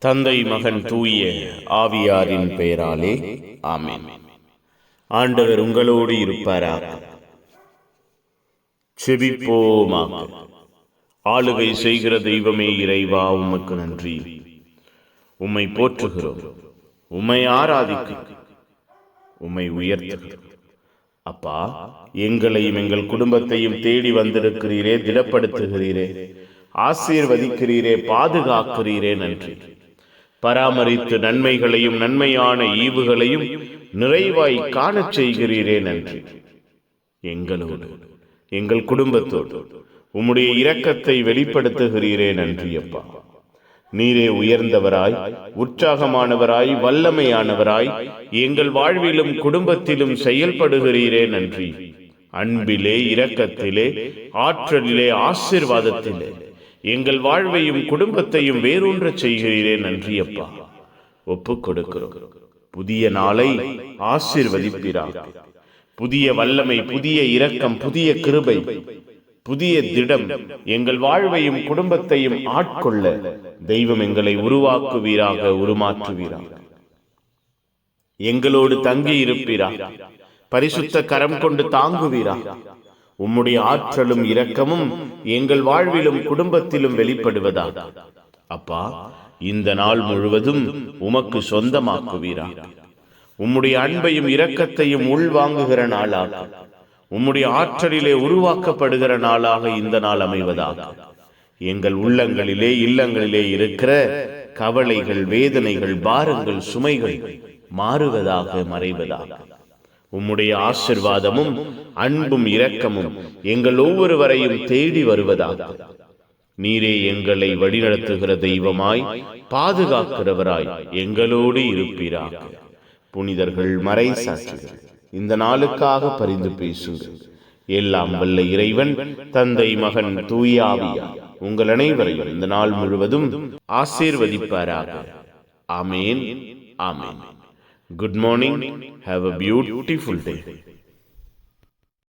தந்தை மகன் தூய ஆவியாரின் பெயராலே ஆமென். ஆண்டவர் உங்களோடு இருப்பாராக. செபிப்போமாக. ஆளுகை செய்கிற தெய்வமே இறைவா, உமக்கு நன்றி. உம்மை போற்றுகிறோம், உம்மை ஆராதிக்கிறோம், உம்மை உயர்த்துகிறோம். அப்பா, எங்களையும் எங்கள் குடும்பத்தையும் தேடி வந்திருக்கிறீரே, திடப்படுத்துகிறீரே, ஆசீர்வதிக்கிறீரே, பாதுகாக்கிறீரே. நன்றி. பராமரித்து நன்மைகளையும் நன்மையான ஈவுகளையும் நிறைவாய் காணச் செய்கிறீரே. நன்றி. எங்களோடு எங்கள் குடும்பத்தோடு உம்முடைய இரக்கத்தை வெளிப்படுத்துகிறீரே. நன்றி அப்பா. நீரே உயர்ந்தவராய், உற்சாகமானவராய், வல்லமையானவராய் எங்கள் வாழ்விலும் குடும்பத்திலும் செயல்படுகிறீரே. நன்றி. அன்பிலே, இரக்கத்திலே, ஆற்றலிலே, ஆசீர்வாதத்திலே எங்கள் வாழ்வையும் குடும்பத்தையும் வேரூன்ற செய்கிறீரே. நன்றி அப்பா. ஒப்புக் கொடுக்கிறோம். புதிய நாளை ஆசீர்வதிப்பீராக. புதிய வல்லமை, புதிய இரக்கம், புதிய கிருபை, புதிய திடம் எங்கள் வாழ்வையும் குடும்பத்தையும் ஆட்கொள்ள தெய்வம் எங்களை உருவாக்குவீராக, உருமாற்றுவீராக. எங்களோடு தங்கி இருப்பீராக. பரிசுத்த கரம் கொண்டு தாங்குவீராக. உம்முடைய ஆற்றலும் இரக்கமும் எங்கள் வாழ்விலும் குடும்பத்திலும் வெளிப்படுவதாக. அப்பா, இந்த நாள் முழுவதும் உமக்கு சொந்தமாக்குவீராக. உம்முடைய அன்பையும் இரக்கத்தையும் உள்வாங்குகிற நாளாக, உம்முடைய ஆற்றலிலே உருவாக்கப்படுகிற நாளாக இந்த நாள் அமைவதாக. எங்கள் உள்ளங்களிலே, இல்லங்களிலே இருக்கிற கவலைகள், வேதனைகள், பாரங்கள், சுமைகள் மாறுவதாக, மறைவதாக. உம்முடைய ஆசீர்வாதமும் அன்பும் இரக்கமும் எங்கள் ஒவ்வொருவரையும் தேடி வருவதாக. நீரே எங்களை வழிநடத்துகிற தெய்வமாய், பாதுகாக்கிறவராய் எங்களோடு இருப்பீராக. புனிதர்கள், மறை சாட்சிகள், இந்த நாளுக்காக பரிந்து பேசுங்கள். எல்லாம் வல்ல இறைவன், தந்தை, மகன், தூய ஆவியார் உங்கள் அனைவரையும் இந்த நாள் முழுவதும் ஆசீர்வதிப்பாராக. ஆமேன். ஆமேன். Good morning. Have a beautiful day.